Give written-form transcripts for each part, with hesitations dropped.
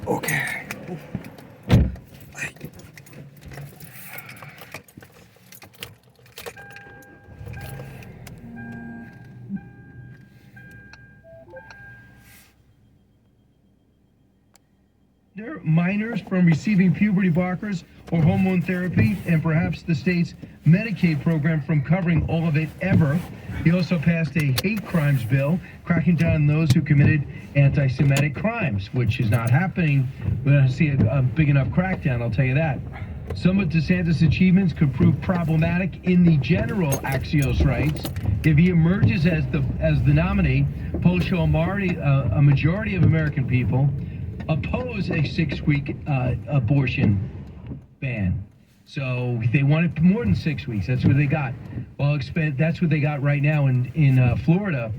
Okay. Minors from receiving puberty blockers or hormone therapy, and perhaps the state's Medicaid program from covering all of it ever. He also passed a hate crimes bill, cracking down on those who committed anti-Semitic crimes, which is not happening. We don't see a big enough crackdown, I'll tell you that. Some of DeSantis' achievements could prove problematic in the general Axios writes. If he emerges as the nominee, polls show a majority of American people oppose a 6-week abortion ban. So they wanted more than 6 weeks. That's what they got. That's what they got right now in Florida.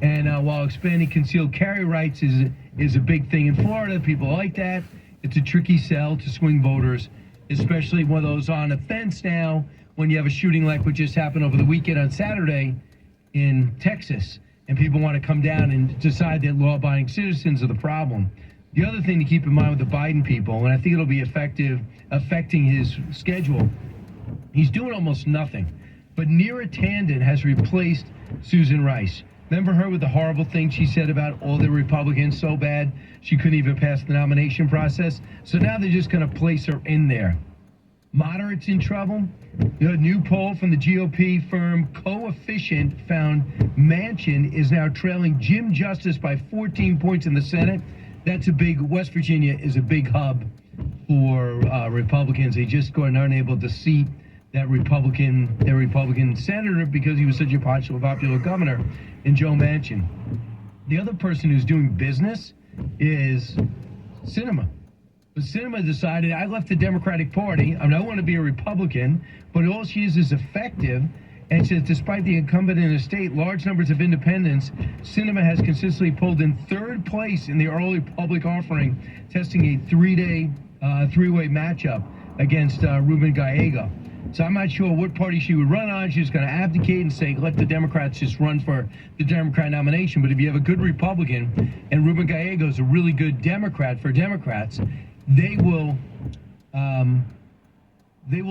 And while expanding concealed carry rights is a big thing in Florida, people like that. It's a tricky sell to swing voters, especially one of those on a fence now when you have a shooting like what just happened over the weekend on Saturday in Texas, and people want to come down and decide that law-abiding citizens are the problem. The other thing to keep in mind with the Biden people, and I think it'll be affecting his schedule, he's doing almost nothing. But Neera Tanden has replaced Susan Rice. Remember her with the horrible things she said about all the Republicans so bad she couldn't even pass the nomination process? So now they're just going to place her in there. Moderates in trouble. A new poll from the GOP firm Coefficient found Manchin is now trailing Jim Justice by 14 points in the Senate. That's West Virginia is a big hub for Republicans. They just aren't able to seat their Republican senator because he was such a popular governor in Joe Manchin. The other person who's doing business is Sinema. But Sinema decided, I left the Democratic Party. I want to be a Republican, but all she is effective. And says, despite the incumbent in the state, large numbers of independents, Sinema has consistently pulled in third place in the early public offering, testing a three-way matchup against Ruben Gallego. So I'm not sure what party she would run on. She's going to abdicate and say, let the Democrats just run for the Democrat nomination. But if you have a good Republican, and Ruben Gallego is a really good Democrat for Democrats, they will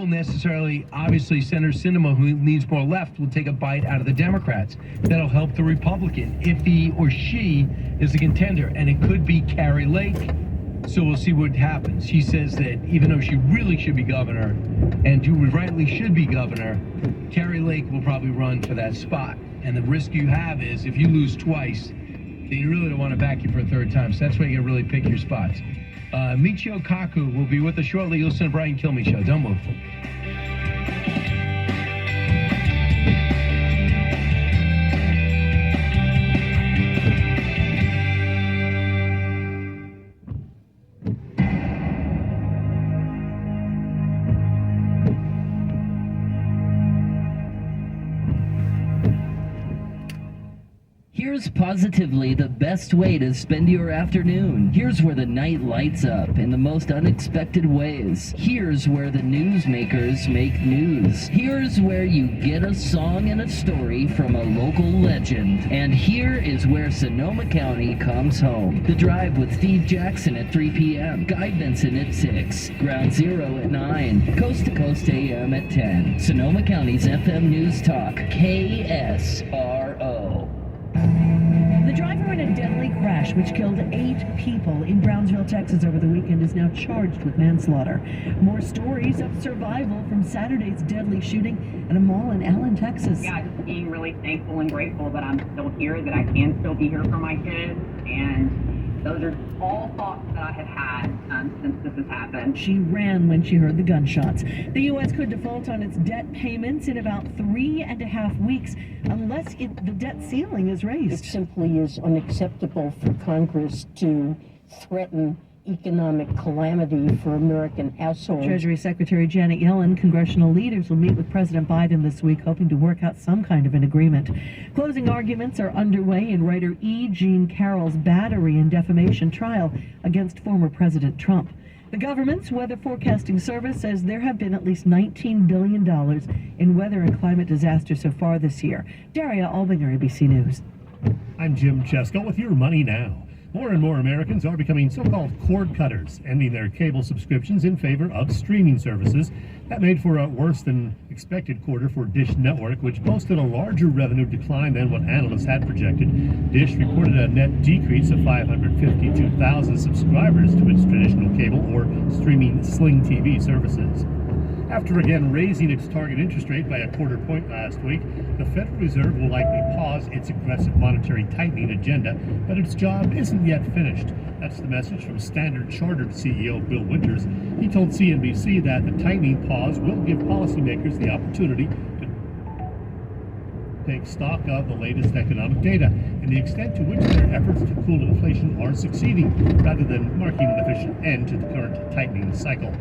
necessarily, obviously, Senator Sinema, who leans more left, will take a bite out of the Democrats. That'll help the Republican if he or she is a contender. And it could be Carrie Lake. So we'll see what happens. She says that even though she really should be governor, and who rightly should be governor, Carrie Lake will probably run for that spot. And the risk you have is if you lose twice, they really don't want to back you for a third time. So that's why you can really pick your spots. Michio Kaku will be with us shortly. You'll listen to Brian Kilmeade Show. Don't move. Here's positively the best way to spend your afternoon. Here's where the night lights up in the most unexpected ways. Here's where the newsmakers make news. Here's where you get a song and a story from a local legend. And here is where Sonoma County comes home. The Drive with Steve Jackson at 3 p.m. Guy Benson at 6. Ground Zero at 9. Coast to Coast AM at 10. Sonoma County's FM News Talk, KSRO. The driver in a deadly crash which killed 8 people in Brownsville, Texas over the weekend is now charged with manslaughter. More stories of survival from Saturday's deadly shooting at a mall in Allen, Texas. Yeah, just being really thankful and grateful that I'm still here, that I can still be here for my kids, and those are all thoughts that I have had since this has happened. She ran when she heard the gunshots. The U.S. could default on its debt payments in about 3.5 weeks unless the debt ceiling is raised. It simply is unacceptable for Congress to threaten economic calamity for American households. Treasury Secretary Janet Yellen, congressional leaders will meet with President Biden this week, hoping to work out some kind of an agreement. Closing arguments are underway in writer E. Jean Carroll's battery and defamation trial against former President Trump. The government's weather forecasting service says there have been at least $19 billion in weather and climate disasters so far this year. Daria Albinger, ABC News. I'm Jim Chesko with your Money Now. More and more Americans are becoming so-called cord cutters, ending their cable subscriptions in favor of streaming services. That made for a worse than expected quarter for Dish Network, which posted a larger revenue decline than what analysts had projected. Dish reported a net decrease of 552,000 subscribers to its traditional cable or streaming Sling TV services. After again raising its target interest rate by a quarter point last week, the Federal Reserve will likely pause its aggressive monetary tightening agenda, but its job isn't yet finished. That's the message from Standard Chartered CEO Bill Winters. He told CNBC that the tightening pause will give policymakers the opportunity to take stock of the latest economic data and the extent to which their efforts to cool inflation are succeeding, rather than marking an official end to the current tightening cycle.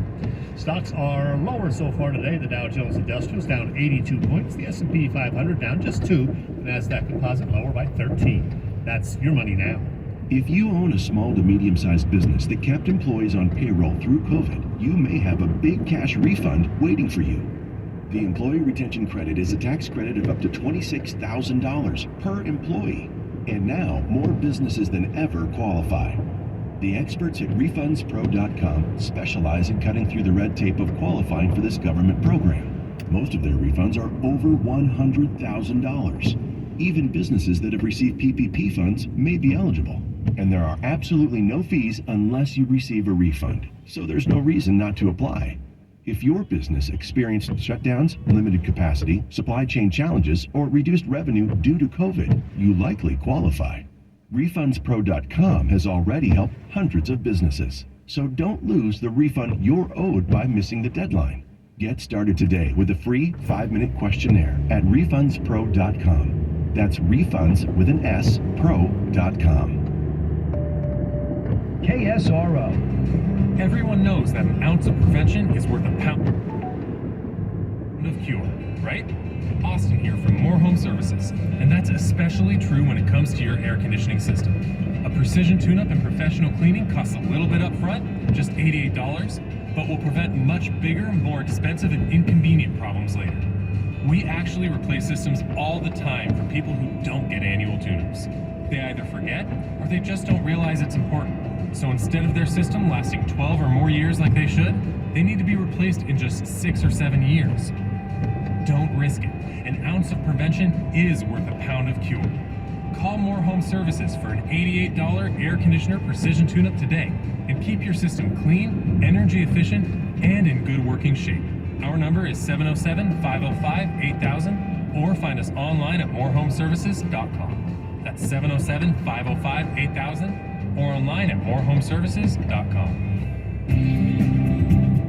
Stocks are lower so far today. The Dow Jones Industrial is down 82 points. The S&P 500 down just 2. The Nasdaq Composite lower by 13. That's your money now. If you own a small to medium-sized business that kept employees on payroll through COVID, you may have a big cash refund waiting for you. The Employee Retention Credit is a tax credit of up to $26,000 per employee. And now, more businesses than ever qualify. The experts at RefundsPro.com specialize in cutting through the red tape of qualifying for this government program. Most of their refunds are over $100,000. Even businesses that have received PPP funds may be eligible. And there are absolutely no fees unless you receive a refund. So there's no reason not to apply. If your business experienced shutdowns, limited capacity, supply chain challenges, or reduced revenue due to COVID, you likely qualify. RefundsPro.com has already helped hundreds of businesses. So don't lose the refund you're owed by missing the deadline. Get started today with a free 5-minute questionnaire at RefundsPro.com. That's refunds with an S, pro.com. KSRO. Everyone knows that an ounce of prevention is worth a pound of cure, right? Austin here from More Home Services, and that's especially true when it comes to your air conditioning system. A precision tune-up and professional cleaning costs a little bit up front, just $88, but will prevent much bigger, more expensive, and inconvenient problems later. We actually replace systems all the time for people who don't get annual tune-ups. They either forget, or they just don't realize it's important. So instead of their system lasting 12 or more years like they should, they need to be replaced in just 6 or 7 years. Don't risk it. An ounce of prevention is worth a pound of cure. Call More Home Services for an $88 air conditioner precision tune-up today and keep your system clean, energy efficient, and in good working shape. Our number is 707-505-8000 or find us online at morehomeservices.com. That's 707-505-8000 or online at morehomeservices.com.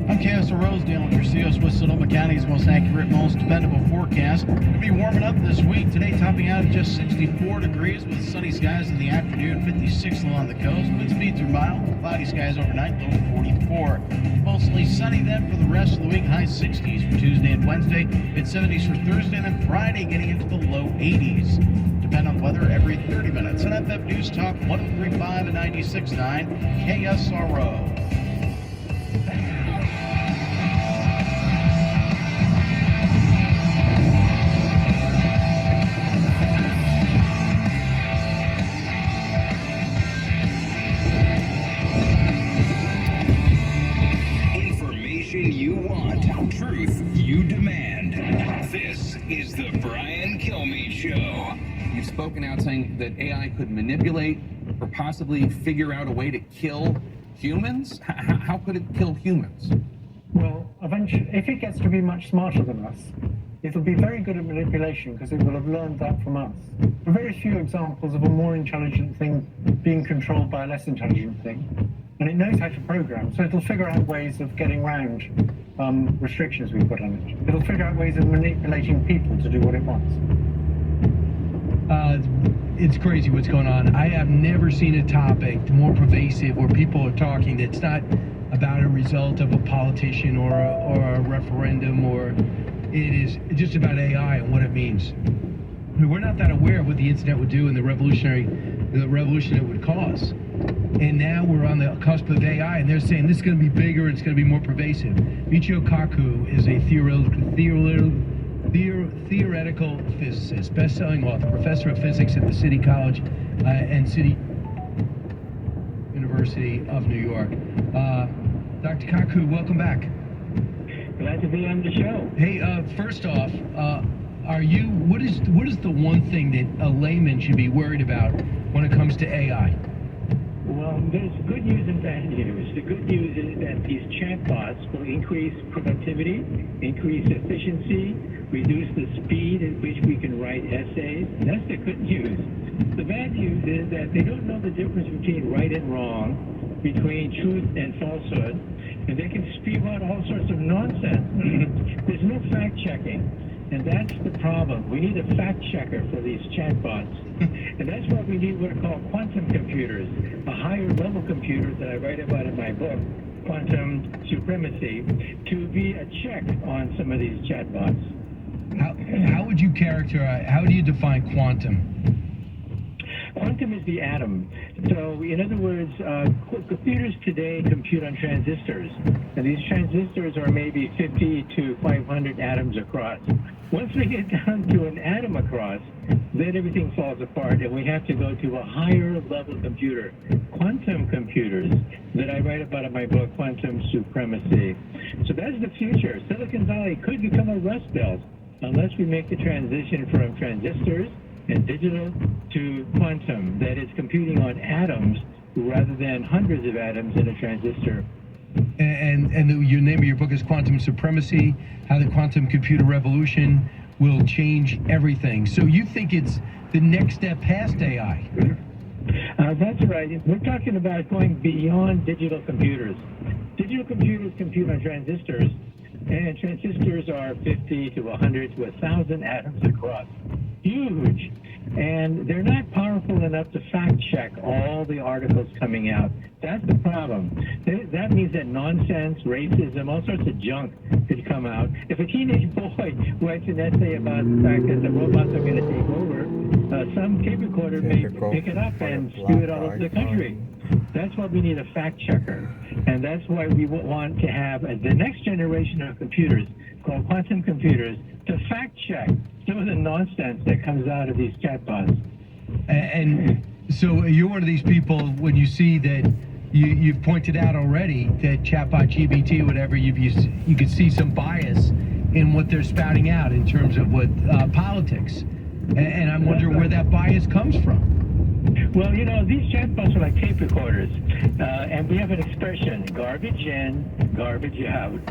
I'm Castle Rosedale with your Seals with Sonoma County's most accurate, most dependable forecast. It'll be warming up this week. Today topping out at just 64 degrees with sunny skies in the afternoon, 56 along the coast. Wind speeds are mild, cloudy skies overnight, low 44. Mostly sunny then for the rest of the week, high 60s for Tuesday and Wednesday, mid-70s for Thursday, and then Friday getting into the low 80s. Depend on weather every 30 minutes. And FF News Talk 103.5 and 96.9 KSRO. You want, truth you demand. This is the Brian Kilmeade Show. You've spoken out saying that AI could manipulate or possibly figure out a way to kill humans. How could it kill humans? Well, eventually, if it gets to be much smarter than us, it'll be very good at manipulation because it will have learned that from us. There are very few examples of a more intelligent thing being controlled by a less intelligent thing. And it knows how to program, so it'll figure out ways of getting around restrictions we put on it. It'll figure out ways of manipulating people to do what it wants. It's crazy what's going on. I have never seen a topic more pervasive where people are talking that's not about a result of a politician or a referendum, or it is just about AI and what it means. I mean, we're not that aware of what the internet would do and the revolution it would cause. And now we're on the cusp of AI, and they're saying this is going to be bigger, it's going to be more pervasive. Michio Kaku is a theoretical physicist, best-selling author, professor of physics at the City College and City University of New York. Dr. Kaku, welcome back. Glad to be on the show. Hey, first off, what is the one thing that a layman should be worried about when it comes to AI? Well, there's good news and bad news. The good news is that these chatbots will increase productivity, increase efficiency, reduce the speed at which we can write essays. That's the good news. The bad news is that they don't know the difference between right and wrong, between truth and falsehood, and they can spew out all sorts of nonsense. There's no fact checking, and that's the problem. We need a fact checker for these chatbots, and that's why we need what are called quantum computers, a higher level computer that I write about in my book, Quantum Supremacy, to be a check on some of these chatbots. How would you characterize, how do you define quantum? Quantum is the atom. So, in other words, computers today compute on transistors. And these transistors are maybe 50 to 500 atoms across. Once we get down to an atom across, then everything falls apart, and we have to go to a higher level computer. Quantum computers that I write about in my book, Quantum Supremacy. So that's the future. Silicon Valley could become a Rust Belt unless we make the transition from transistors and digital to quantum, that is computing on atoms rather than hundreds of atoms in a transistor. And your name of your book is Quantum Supremacy, how the quantum computer revolution will change everything. So you think it's the next step past AI? That's right. We're talking about going beyond digital computers. Digital computers compute on transistors, and transistors are 50 to 100 to 1,000 atoms across. Huge. And they're not powerful enough to fact check all the articles coming out. That's the problem. That means that nonsense, racism, all sorts of junk could come out. If a teenage boy writes an essay about the fact that the robots are going to take over, some tape recorder may pick it up and spew it all over the country. That's why we need a fact checker. And that's why we want to have the next generation of computers called quantum computers to fact check some of the nonsense that comes out of these chatbots. And so you're one of these people, when you see that you've pointed out already that chatbot GBT, whatever, you could see some bias in what they're spouting out in terms of what politics. And I'm wondering where that bias comes from. Well, you know, these chatbots are like tape recorders, and we have an expression, garbage in, garbage out.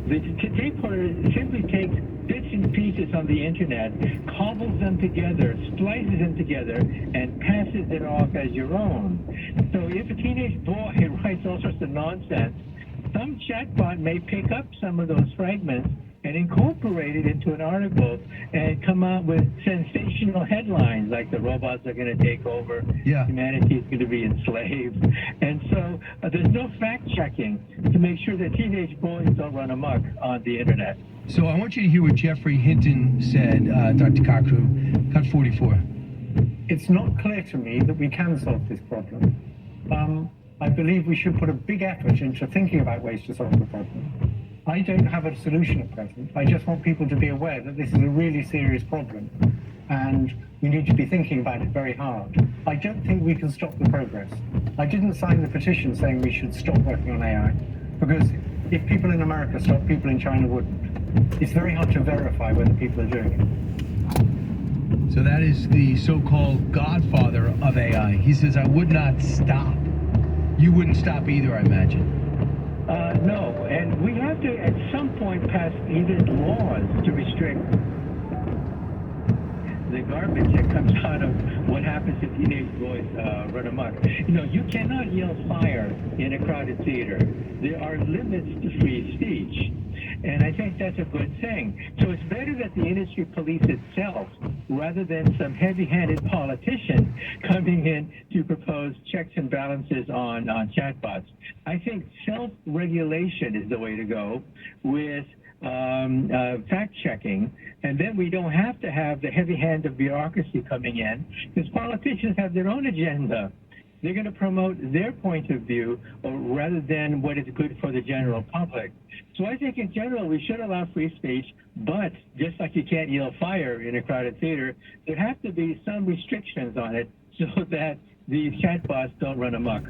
The tape recorder simply takes bits and pieces on the internet, cobbles them together, splices them together, and passes it off as your own. So if a teenage boy writes all sorts of nonsense, some chatbot may pick up some of those fragments and incorporate it into an article and come out with sensational headlines like the robots are going to take over, humanity is going to be enslaved. And so there's no fact checking to make sure that teenage boys don't run amok on the internet. So I want you to hear what Jeffrey Hinton said, Dr. Kaku, Cut 44. It's not clear to me that we can solve this problem. I believe we should put a big effort into thinking about ways to solve the problem. I don't have a solution at present. I just want people to be aware that this is a really serious problem and we need to be thinking about it very hard. I don't think we can stop the progress. I didn't sign the petition saying we should stop working on AI because if people in America stopped, people in China wouldn't. It's very hard to verify whether people are doing it. So that is the so-called godfather of AI. He says, I would not stop. You wouldn't stop either, I imagine. No, and we have to at some point pass either laws to restrict the garbage that comes out of what happens if teenage boys run amok. You know, you cannot yell fire in a crowded theater. There are limits to free speech. And I think that's a good thing. So it's better that the industry police itself rather than some heavy-handed politician coming in to propose checks and balances on chatbots. I think self-regulation is the way to go with fact-checking, and then we don't have to have the heavy hand of bureaucracy coming in, because politicians have their own agenda. They're going to promote their point of view rather than what is good for the general public. So I think in general we should allow free speech, but just like you can't yell fire in a crowded theater, there have to be some restrictions on it so that these chatbots don't run amok.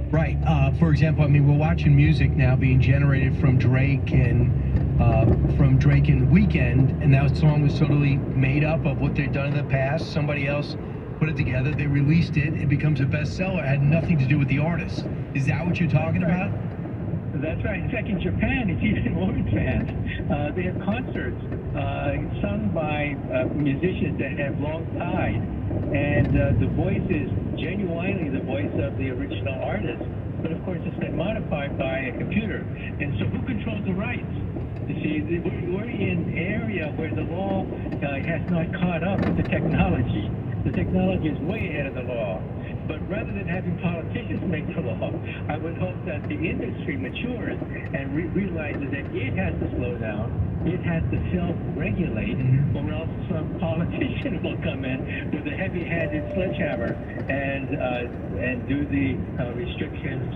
Right. For example, I mean, we're watching music now being generated from Drake and The Weeknd, and that song was totally made up of what they'd done in the past. Somebody else put it together, they released it, it becomes a bestseller. It had nothing to do with the artist. Is that what you're talking about? That's right. In fact, in Japan, it's even more advanced. They have concerts sung by musicians that have long died, and the voice is genuinely the voice of the original artist, but of course it's been modified by a computer. And so who controls the rights? You see, we're in an area where the law has not caught up with the technology. The technology is way ahead of the law. But rather than having politicians make the law, I would hope that the industry matures and realizes that it has to slow down, it has to self-regulate, or else some politician will come in with a heavy-handed sledgehammer and do the restrictions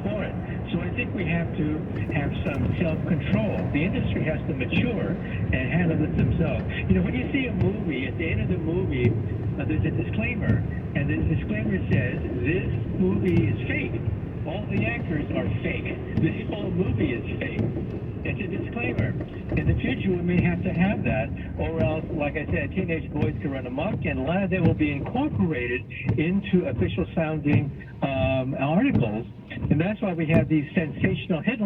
for it. So I think we have to have some self-control. The industry has to mature and handle it themselves. You know, when you see a movie, at the end of the movie, there's a disclaimer, and the disclaimer says, this movie is fake. All the actors are fake. This whole movie is fake. It's a disclaimer. In the future, we may have to have that, or else, like I said, teenage boys can run amok, and a lot of that will be incorporated into official-sounding articles, and that's why we have these sensational headlines.